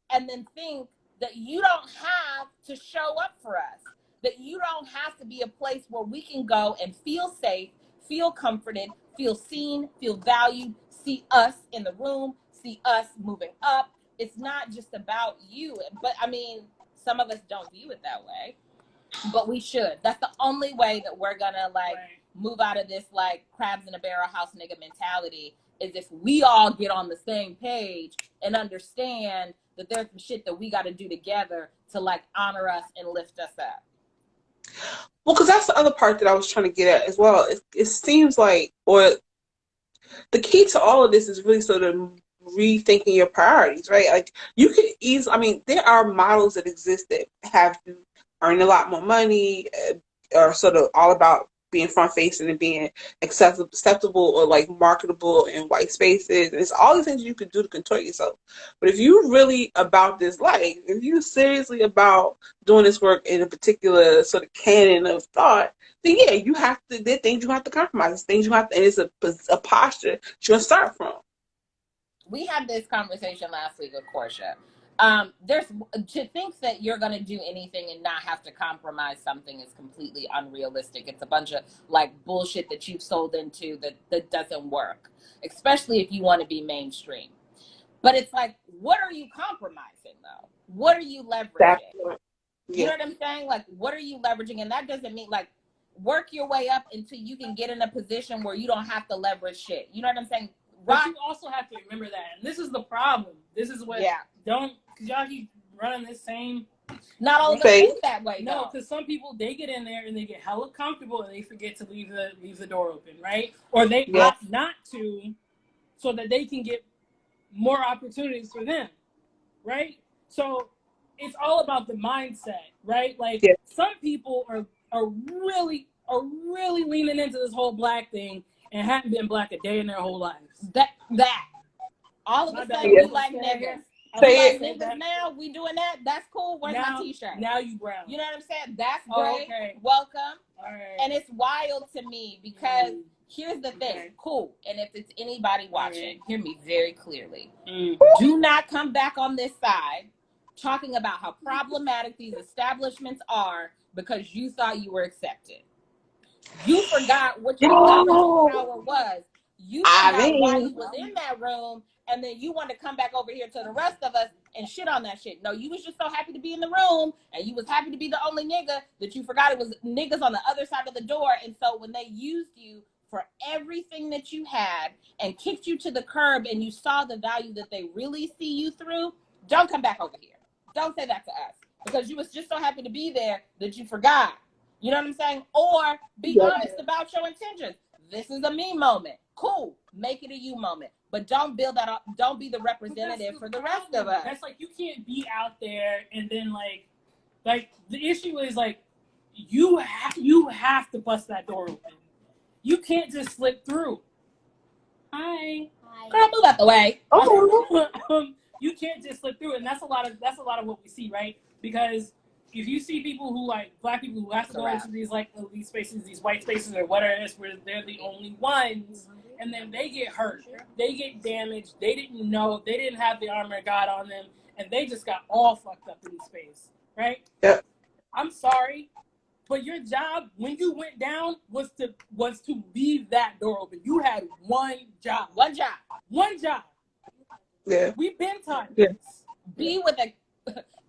and then think that you don't have to show up for us, that you don't have to be a place where we can go and feel safe, feel comforted, feel seen, feel valued, see us in the room, see us moving up. It's not just about you. But I mean, some of us don't view it that way, but we should. That's the only way that we're gonna like move out of this like crabs in a barrel house nigga mentality, is if we all get on the same page and understand that there's some shit that we got to do together to like honor us and lift us up. Well, because that's the other part that I was trying to get at as well. It seems like, or the key to all of this is really sort of rethinking your priorities, right? Like, you could easily, I mean, there are models that exist that have you earn a lot more money, or sort of all about being front facing and being acceptable or like marketable in white spaces. And it's all these things you could do to contort yourself. But if you're really about this life, if you're seriously about doing this work in a particular sort of canon of thought, then yeah, you have to, there are things you have to compromise, things you have to, and it's a posture you're going to start from. We had this conversation last week with Portia. There's, to think that you're going to do anything and not have to compromise something is completely unrealistic. It's a bunch of like bullshit that you've sold into that doesn't work, especially if you want to be mainstream. But it's like, what are you compromising though? What are you leveraging? You know what I'm saying? Like, what are you leveraging? And that doesn't mean like work your way up until you can get in a position where you don't have to leverage shit. You know what I'm saying? But you also have to remember that, and this is the problem. This is what don't, because y'all keep running this same Not all of us think that way. No, because some people, they get in there and they get hella comfortable and they forget to leave the door open, right? Or they opt not to, so that they can get more opportunities for them, right? So it's all about the mindset, right? Like some people are really leaning into this whole black thing and haven't been black a day in their whole lives. That all of a sudden we like niggas. We like niggas now. We doing that. That's cool. Where's my t-shirt? Now you brown. You know what I'm saying? That's great. Okay. Welcome. All right. And it's wild to me because here's the thing. Cool. And if it's anybody watching, hear me very clearly. Do not come back on this side talking about how problematic these establishments are because you thought you were accepted. You forgot what your power was. You forgot why you was in that room, and then you want to come back over here to the rest of us and shit on that shit. No, you was just so happy to be in the room, and you was happy to be the only nigga that you forgot it was niggas on the other side of the door. And so when they used you for everything that you had and kicked you to the curb and you saw the value that they really see you through, don't come back over here. Don't say that to us because you was just so happy to be there that you forgot. You know what I'm saying? Or be honest about your intentions. This is a me moment. Cool. Make it a you moment. But don't build that up. Don't be the representative for the rest of us. That's like, you can't be out there and then like the issue is like, you have to bust that door open. You can't just slip through. Hi. Girl, move out the way. You can't just slip through, and that's a lot of what we see, right? Because if you see people who, like, black people who have to go into these spaces, these white spaces or whatever it is, where they're the only ones, and then they get hurt, they get damaged, they didn't know, they didn't have the armor of God on them, and they just got all fucked up in the space, right? Yep. I'm sorry, but your job when you went down was to leave that door open. You had one job. Yeah. We've been taught this. Be with a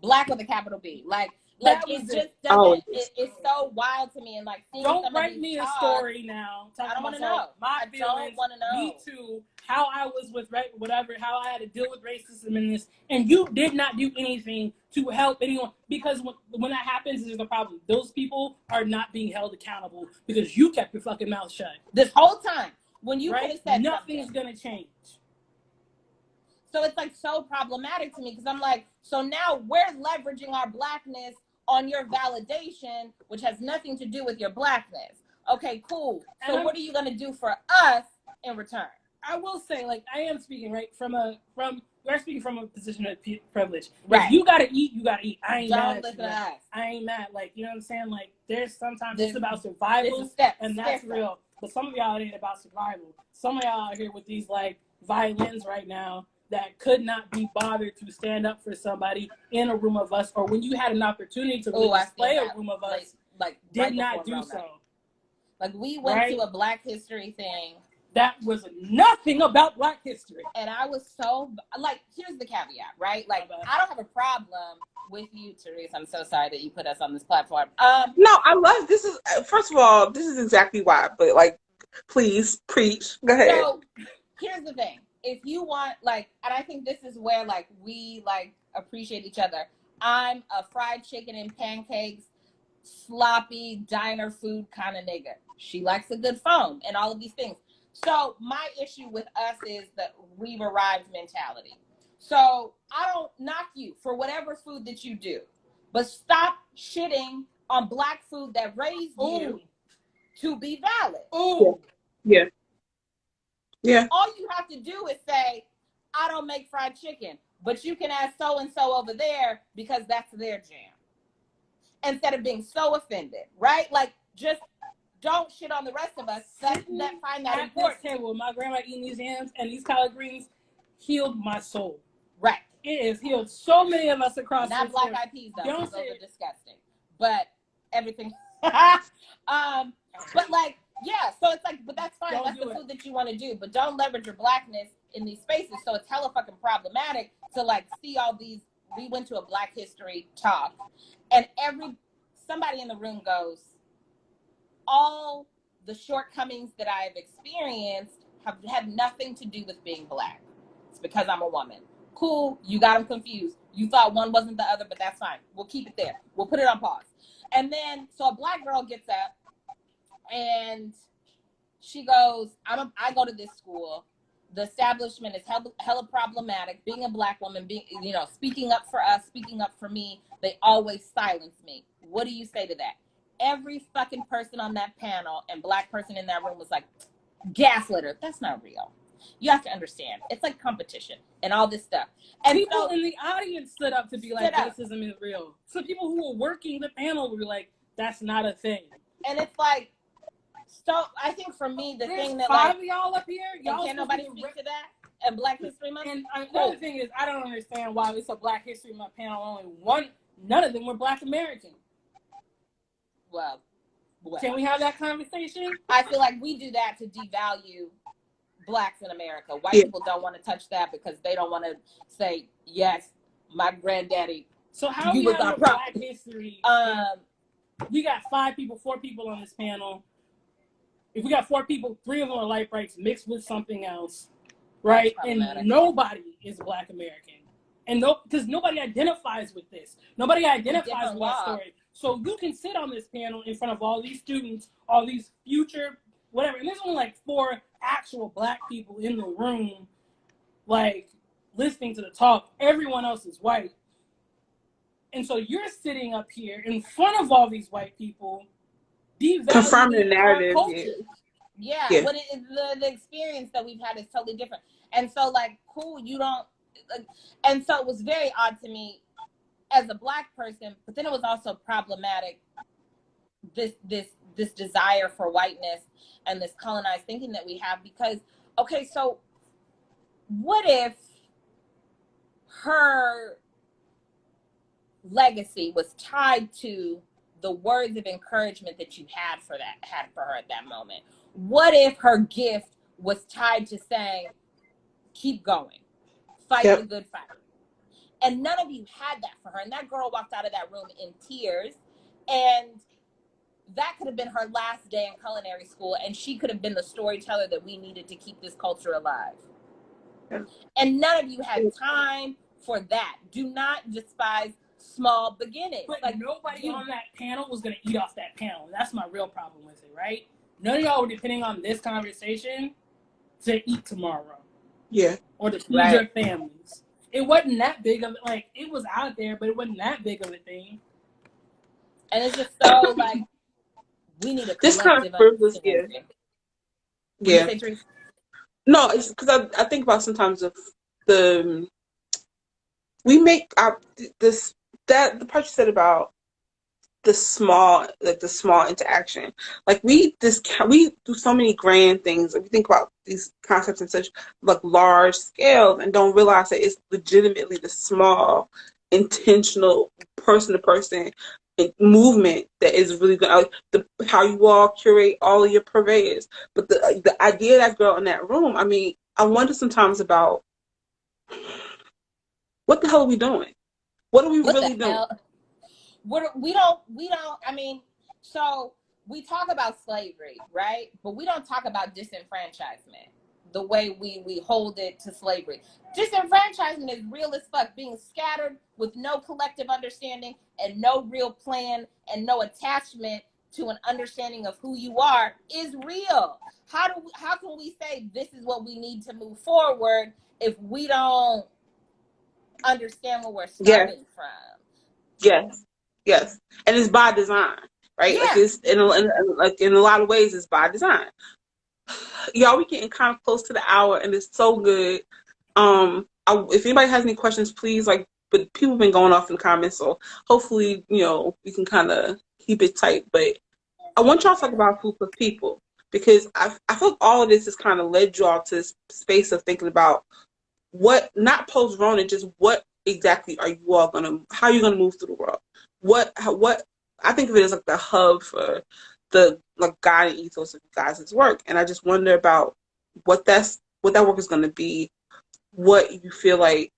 black with a capital B. Like it just doesn't. It's so wild to me, and like seeing don't write me a story now. I don't want to know. My feelings. I don't want to know. Me too. How I was with whatever. How I had to deal with racism in this, and you did not do anything to help anyone, because when that happens, there's a problem. Those people are not being held accountable because you kept your fucking mouth shut this whole time. When you could have said nothing's gonna change. So it's like so problematic to me because I'm like, so now we're leveraging our blackness on your validation, which has nothing to do with your blackness. Okay, cool. So what are you going to do for us in return? I will say, like, I am speaking we're speaking from a position of privilege. Right. If you gotta eat, you gotta eat. I ain't Don't mad. Listen to us. I ain't mad. Like, you know what I'm saying? Like, there's sometimes it's about survival, and that's real. But some of y'all, it ain't about survival. Some of y'all out here with these, like, violins right now that could not be bothered to stand up for somebody in a room of us, or when you had an opportunity to display a room of us, like did right not do so. Like, we went to a Black History thing. That was nothing about Black history. And I was so, like, here's the caveat, right? Like, I don't have a problem with you, Therese. I'm so sorry that you put us on this platform. No, I love, this is, first of all, this is exactly why, but, like, please, preach. Go ahead. So, here's the thing. If you want, like, and I think this is where, like, we, like, appreciate each other. I'm a fried chicken and pancakes, sloppy diner food kind of nigga. She likes a good foam and all of these things. So my issue with us is the we've arrived mentality. So I don't knock you for whatever food that you do, but stop shitting on Black food that raised you to be valid. Ooh. Yeah. Yeah. All you have to do is say, I don't make fried chicken, but you can ask so-and-so over there because that's their jam. Instead of being so offended, right? Like, just don't shit on the rest of us that find that important. Table, my grandma eating these yams and these collard greens healed my soul. Right. It has healed so many of us across Not this black eyed peas, though. Those are disgusting. But everything. But, like, yeah, so it's like, but that's fine. That's the food that you want to do. But don't leverage your Blackness in these spaces. So it's hella fucking problematic to, like, see all these. We went to a Black History talk, and somebody in the room goes, all the shortcomings that I have experienced have had nothing to do with being Black. It's because I'm a woman. Cool, you got them confused. You thought one wasn't the other, but that's fine. We'll keep it there. We'll put it on pause. And then, so a black girl gets up and she goes, I go to this school. The establishment is hella problematic. Being a black woman, speaking up for us, speaking up for me, they always silence me. What do you say to that? Every fucking person on that panel and black person in that room was like, gaslit her. That's not real. You have to understand. It's like competition and all this stuff. And people in the audience stood up to be like, racism is real. So people who were working the panel were like, that's not a thing. And it's like, so I think for me, the thing that five of y'all up here, y'all can't nobody speak to that? And Black History Month? And another thing is, I don't understand why it's a Black History Month panel. None of them were Black American. Well, can we have that conversation? I feel like we do that to devalue blacks in America. White people don't want to touch that because they don't want to say, yes, my granddaddy. So how we have Black history? We got 4 people on this panel. If we got 4 people, 3 of them are light brights mixed with something else, right? And nobody is Black American. And because nobody identifies with this. Nobody identifies with that story. So you can sit on this panel in front of all these students, all these future, whatever. And there's only like 4 actual Black people in the room, like listening to the talk. Everyone else is white. And so you're sitting up here in front of all these white people, confirming the narrative. Yeah. But the experience that we've had is totally different. And so, like, cool, you don't. And so it was very odd to me as a Black person, but then it was also problematic. This desire for whiteness and this colonized thinking that we have, because okay, so what if her legacy was tied to the words of encouragement that you had for her at that moment? What if her gift was tied to saying, keep going, fight the good fight? And none of you had that for her. And that girl walked out of that room in tears. And that could have been her last day in culinary school. And she could have been the storyteller that we needed to keep this culture alive. Yeah. And none of you had time for that. Do not despise small beginnings. But like, nobody on that panel was going to eat off that panel. That's my real problem with it, right? None of y'all were depending on this conversation to eat tomorrow. Yeah. Or to feed your families. It wasn't that big of like, it was out there, but it wasn't that big of a thing. And it's just so like, we need a this kind of frivolous, yeah. No, it's because I think about sometimes of we make the part you said about the small interaction. Like we do so many grand things. We think about these concepts in such like large scale and don't realize that it's legitimately the small, intentional, person to person movement that is really good. How you all curate all of your purveyors. But the idea of that girl in that room, I mean, I wonder sometimes about what the hell are we doing? What are we really doing? We don't, I mean, so we talk about slavery, right? But we don't talk about disenfranchisement, the way we hold it to slavery. Disenfranchisement is real as fuck. Being scattered with no collective understanding and no real plan and no attachment to an understanding of who you are is real. How can we say this is what we need to move forward if we don't understand where we're starting from? Yes, and it's by design, right? Like it's in a lot of ways, it's by design. Y'all, we getting kind of close to the hour, and it's so good. If anybody has any questions, please, but people have been going off in the comments, so hopefully, we can kind of keep it tight. But I want y'all to talk about food for people, because I feel like all of this has kind of led y'all to this space of thinking about what, not post-Rona, just what exactly are you all how are you gonna move through the world? What I think of it as like the hub for the guiding ethos of you guys' work, and I just wonder about what that work is going to be, what you feel like,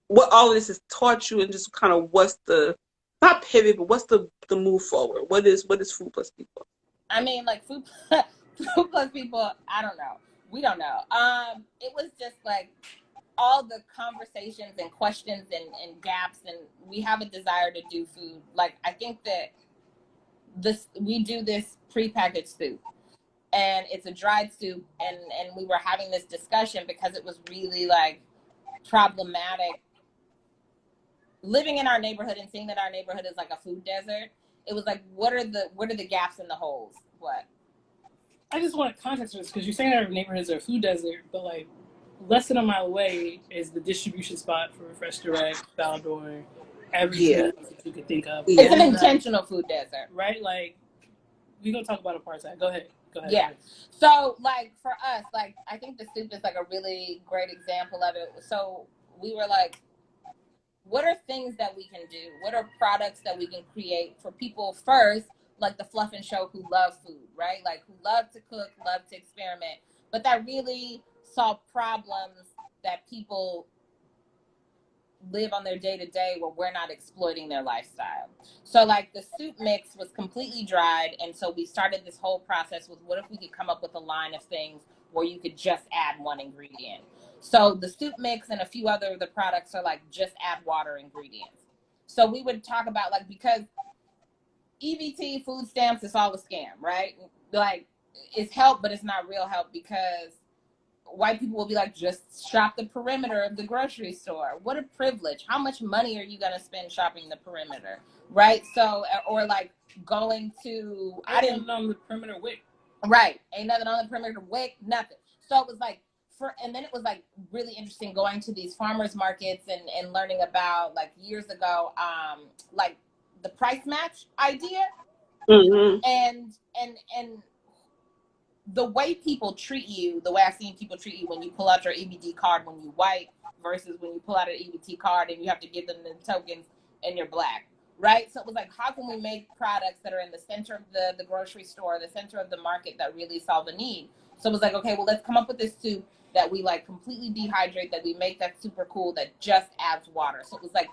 what all of this has taught you, and just kind of what's the not pivot, but what's the move forward? What is Food Plus People? I mean, like food plus people. I don't know. We don't know. It was just like all the conversations and questions and gaps, and we have a desire to do food. Like, I think that we do this prepackaged soup, and it's a dried soup, and we were having this discussion because it was really like problematic living in our neighborhood and seeing that our neighborhood is like a food desert. It was like, what are the gaps in the holes? What? I just want context for this, because you're saying that our neighborhoods are a food desert, but like less than a mile away is the distribution spot for Fresh Direct, Baldor, everything else that you could think of. It's an intentional food desert, right? Like, we're gonna talk about apartheid. Go ahead. Yeah. So, like, for us, like, I think the soup is like a really great example of it. So we were like, what are things that we can do? What are products that we can create for people first, like the Fluff and Show, who love food, right? Like, who love to cook, love to experiment, but that really solve problems that people live on their day-to-day where we're not exploiting their lifestyle. So like the soup mix was completely dried, and so we started this whole process with, what if we could come up with a line of things where you could just add one ingredient. So the soup mix and a few other of the products are like just add water ingredients. So we would talk about, like, because EBT, food stamps, it's all a scam, right? Like, it's help, but it's not real help, because white people will be like, just shop the perimeter of the grocery store. What a privilege. How much money are you going to spend shopping the perimeter? Right? So, or like going to, I didn't know the perimeter wick. Right. Ain't nothing on the perimeter wick, nothing. So it was like, and then it was like really interesting going to these farmers markets and learning about, like, years ago, like the price match idea. Mm-hmm. And the way people treat you, the way I've seen people treat you when you pull out your EBT card when you white versus when you pull out an EBT card and you have to give them the tokens and you're black, right? So it was like, how can we make products that are in the center of the grocery store, the center of the market, that really solve a need? So it was like, okay, well, let's come up with this soup that we like completely dehydrate, that we make that super cool, that just adds water. So it was like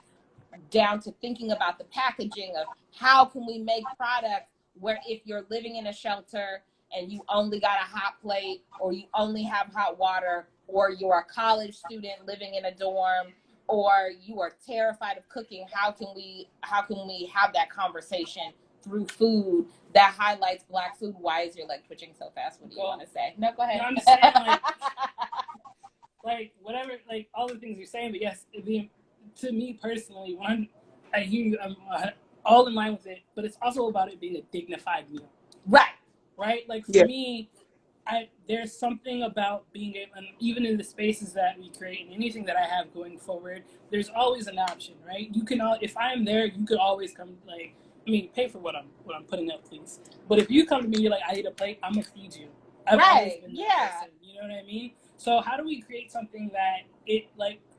down to thinking about the packaging of how can we make products where if you're living in a shelter and you only got a hot plate, or you only have hot water, or you're a college student living in a dorm, or you are terrified of cooking, how can we have that conversation through food that highlights Black food? Why is your leg twitching so fast? What do you want to say? No, go ahead. No, I'm just saying, like whatever, like all the things you're saying, but yes, to me personally, I hear you, I'm all in line with it, but it's also about it being a dignified meal. Right? Like, for me, there's something about being able, and even in the spaces that we create and anything that I have going forward, there's always an option, right? You can, if I'm there, you could always come, like, I mean, pay for what I'm putting up, please. But if you come to me, you're like, I need a plate, I'm gonna feed you. I've always been that person, you know what I mean? So how do we create something that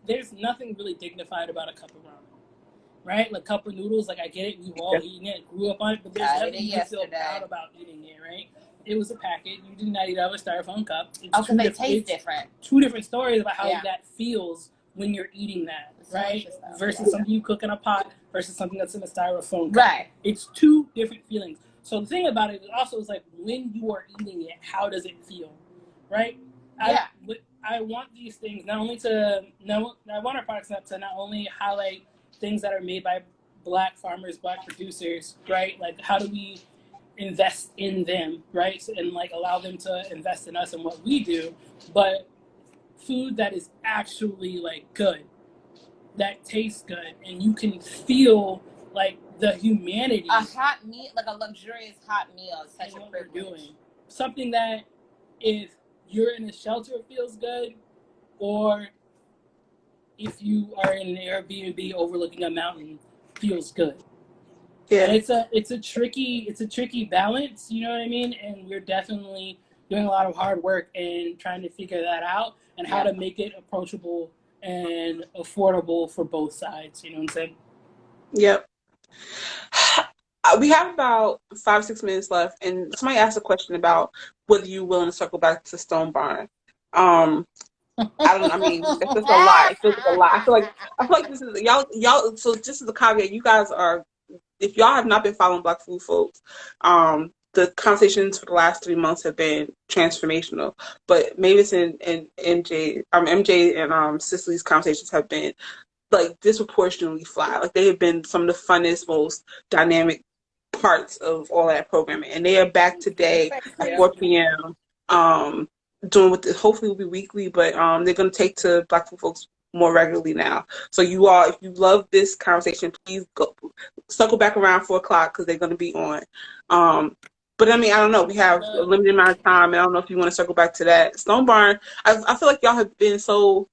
there's nothing really dignified about a cup of ramen, right? Like, cup of noodles, like, I get it, we've all eaten it, grew up on it, but there's nothing you feel proud about eating it, right? It was a packet. You did not eat out of a styrofoam cup. Because they taste different. Two different stories about how that feels when you're eating that, right? Versus something you cook in a pot versus something that's in a styrofoam cup. Right. It's two different feelings. So the thing about it also is, like, when you are eating it, how does it feel, right? Yeah. I want these things I want our products to not only highlight things that are made by Black farmers, Black producers, right? Like, how do we invest in them, right? And like allow them to invest in us and what we do, but food that is actually like good, that tastes good, and you can feel like the humanity. A hot meal, like a luxurious hot meal, is such a privilege. Something that if you're in a shelter feels good, or if you are in an Airbnb overlooking a mountain feels good. Yeah, and it's a tricky balance, you know what I mean? And we're definitely doing a lot of hard work and trying to figure that out and how to make it approachable and affordable for both sides. You know what I'm saying? Yep. We have about 5-6 minutes left, and somebody asked a question about whether you're willing to circle back to Stone Barn. I mean, it's just a lot. It feels like a lot. I feel like this is y'all. So just as a caveat, you guys are, if y'all have not been following Black Food Folks, the conversations for the last 3 months have been transformational. But Mavis and MJ and Sicily's conversations have been like disproportionately fly. Like they have been some of the funnest, most dynamic parts of all that programming. And they are back today at Yeah. 4 p.m. Doing what hopefully will be weekly, but they're gonna take to Black folks more regularly now. So you all, if you love this conversation, please go circle back around 4 o'clock because they're gonna be on. But I mean, I don't know. We have a limited amount of time, and I don't know if you want to circle back to that. Stone Barn, I feel like y'all have been so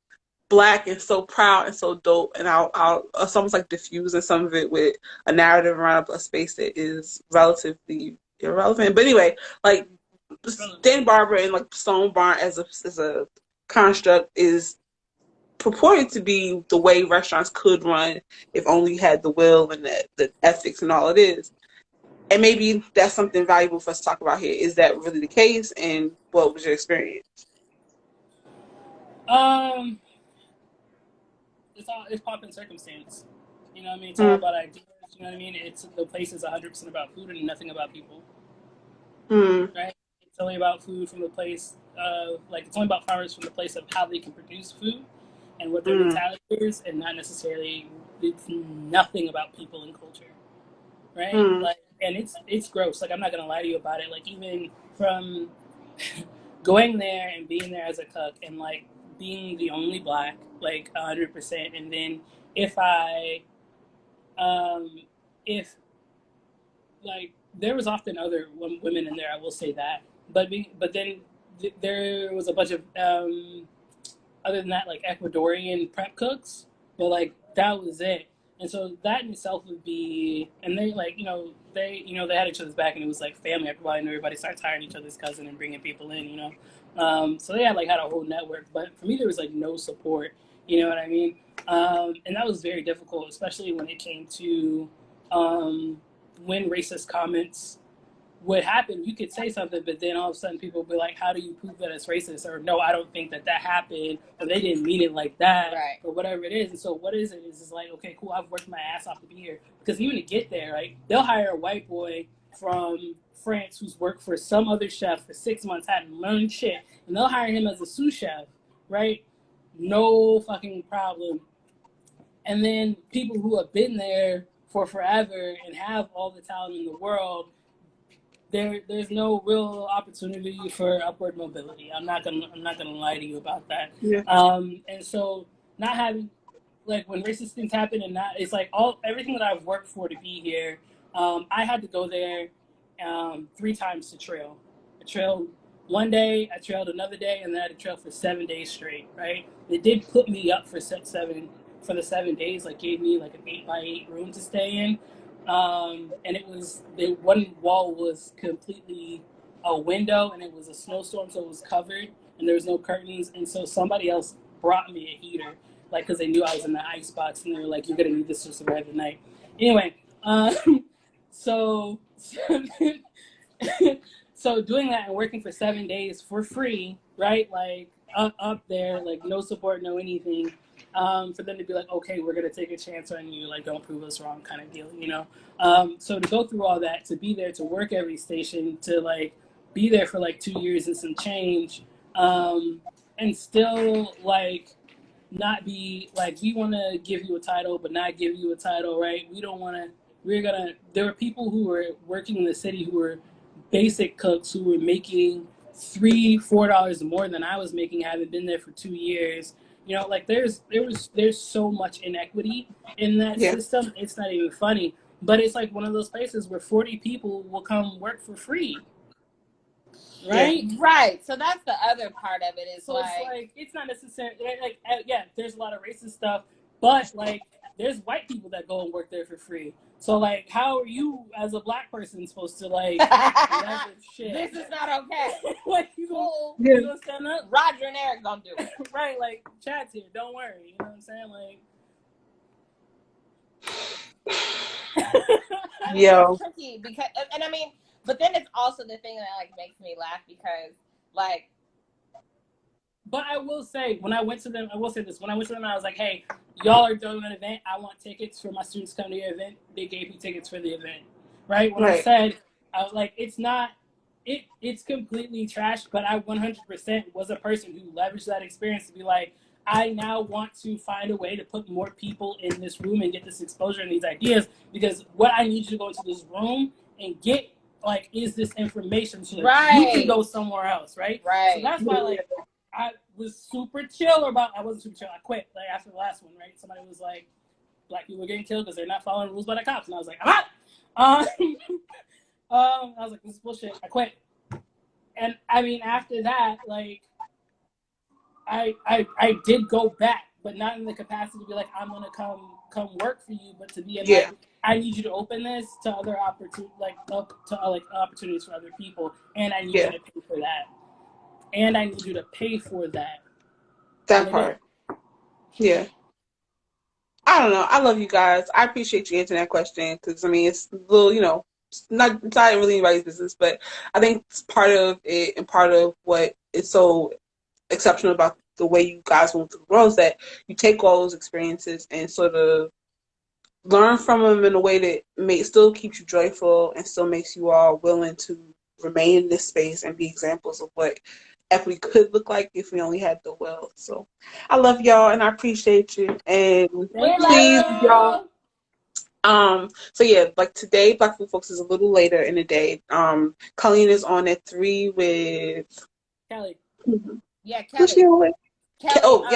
Black and so proud and so dope, and I'll it's almost like diffusing some of it with a narrative around a space that is relatively irrelevant. But anyway, like Dan Barber and like Stone Barn as a construct is purported to be the way restaurants could run if only you had the will and the ethics and all it is. And maybe that's something valuable for us to talk about here. Is that really the case? And what was your experience? It's pop and circumstance. You know what I mean? It's all about ideas. You know what I mean? It's the place is 100% about food and nothing about people. Right? It's only about food from the place of like it's only about farmers from the place of how they can produce food and what their mentality is, and not necessarily it's nothing about people and culture. Right? Like, and it's gross. Like I'm not gonna lie to you about it. Like even from going there and being there as a cook and like being the only Black, like 100%. And then if like there was often other women in there, I will say that. But then there was a bunch of other than that, like Ecuadorian prep cooks, but like that was it. And so that in itself would be, and they like, they had each other's back, and it was like family. Everybody starts hiring each other's cousin and bringing people in, so they had a whole network. But for me, there was like no support. You know what I mean? And that was very difficult, especially when it came to when racist comments would happen. You could say something, but then all of a sudden people would be like, how do you prove that it's racist? Or no, I don't think that happened, or they didn't mean it like that, right, or whatever it is. And so what is it? Is like, okay, cool, I've worked my ass off to be here. Because even to get there, right, they'll hire a white boy from France who's worked for some other chef for 6 months, hadn't learned shit, and they'll hire him as a sous chef, right? No fucking problem. And then people who have been there for forever and have all the talent in the world, there's no real opportunity for upward mobility. I'm not gonna lie to you about that. Yeah. And so not having, like, when racist things happen, and not, it's like everything that I've worked for to be here. I had to go there 3 times to trail. I trailed one day, I trailed another day, and then I had to trail for 7 days straight. Right? They did put me up for the 7 days. Like gave me like an 8x8 room to stay in. And it was, the one wall was completely a window, and it was a snowstorm, so it was covered, and there was no curtains. And so somebody else brought me a heater, like, because they knew I was in the ice box, and they were like, you're gonna need this to survive the night. Anyway, so doing that and working for 7 days for free, right? Like up there, like no support, no anything. For them to be like, okay, we're gonna take a chance on you, like don't prove us wrong, kind of deal, So to go through all that, to be there, to work every station, to like be there for like 2 years and some change, and still like not be like, we want to give you a title, but not give you a title, right? We don't want to. There were people who were working in the city who were basic cooks who were making $3-4 more than I was making, having been there for 2 years. Like there's so much inequity in that system. It's not even funny, but it's like one of those places where 40 people will come work for free. Right? Yeah. Right. So that's the other part of it. Is so it's like it's not necessarily like there's a lot of racist stuff, but like there's white people that go and work there for free. So like, how are you as a Black person supposed to like leverage shit? This is not okay. Like you gonna stand up? Roger and Eric gonna do it. Right? Like Chad's here. Don't worry. You know what I'm saying? Like, Yo. It's tricky because, and I mean, but then it's also the thing that like makes me laugh because like. But I will say, when I went to them, I will say this. When I went to them, I was like, hey, y'all are doing an event. I want tickets for my students to come to your event. They gave me tickets for the event. Right? When I said, I was like, it's not, it's completely trash, but I 100% was a person who leveraged that experience to be like, I now want to find a way to put more people in this room and get this exposure and these ideas, because what I need you to go into this room and get, like, is this information so that you can go somewhere else, right? So that's why, like, I was super chill about, I wasn't super chill, I quit, like, after the last one, right? Somebody was like, black people are getting killed because they're not following rules by the cops. And I was like, I'm out. I was like, this is bullshit. I quit. And I mean, after that, like, I did go back, but not in the capacity to be like, I'm gonna come work for you, but to be in like, I need you to open this to other opportunities, like opportunities for other people, and I need you to pay for that, and I need you to pay for that. That part. Yeah. I don't know. I love you guys. I appreciate you answering that question because, I mean, it's a little, you know, it's not really anybody's business, but I think it's part of it and part of what is so exceptional about the way you guys went through the world is that you take all those experiences and sort of learn from them in a way that still keeps you joyful and still makes you all willing to remain in this space and be examples of what equity could look like if we only had the will. So I love y'all and I appreciate you. And please, y'all. So yeah, like today, Black Food Folks is a little later in the day. Colleen is on at 3 with Kelly. Yeah, Kelly. Who's she with? Kelly.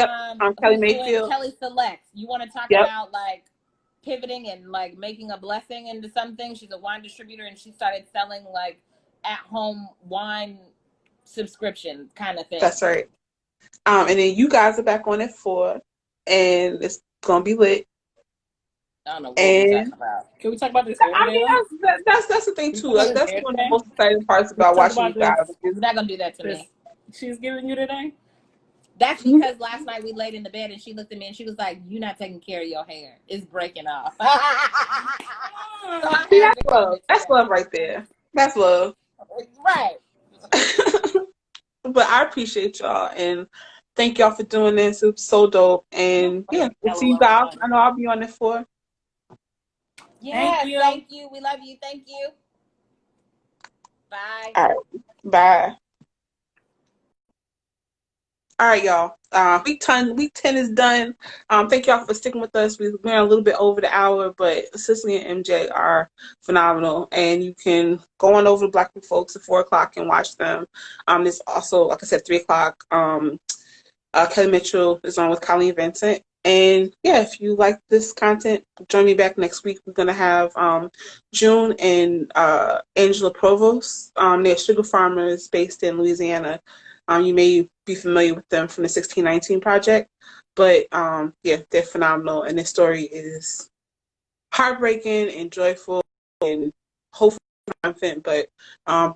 Kelly Mayfield. Kelly Selects. You want to talk about like pivoting and like making a blessing into something? She's a wine distributor and she started selling like at-home wine subscription kind of thing. That's right. And then you guys are back on at 4, and it's gonna be lit. I don't know what we're talking about. Can we talk about this? I mean, that's the thing too. Like, that's one of the most exciting parts about watching you guys. You're not gonna do that to me. She's giving you today. That's because last night we laid in the bed and she looked at me and she was like, "You're not taking care of your hair. It's breaking off." See, that's love. That's love right there. That's love. Right. But I appreciate y'all and thank y'all for doing this. It was so dope. And yeah, we'll see you guys. I know I'll be on it for. Yes, thank you. We love you. Thank you. Bye. All right. Bye. All right, y'all. Week 10 is done. Thank y'all for sticking with us. We went a little bit over the hour, but Sicily and MJ are phenomenal. And you can go on over to Black People Folks at 4 o'clock and watch them. There's also, like I said, 3 o'clock. Kelly Mitchell is on with Colleen Vincent. And yeah, if you like this content, join me back next week. We're going to have June and Angela Provost. They're sugar farmers based in Louisiana. You may be familiar with them from the 1619 Project, but yeah, they're phenomenal. And their story is heartbreaking and joyful and hopefully triumphant. But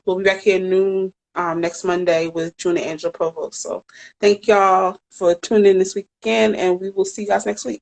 we'll be back here noon next Monday with June and Angela Provost. So thank y'all for tuning in this week again, and we will see you guys next week.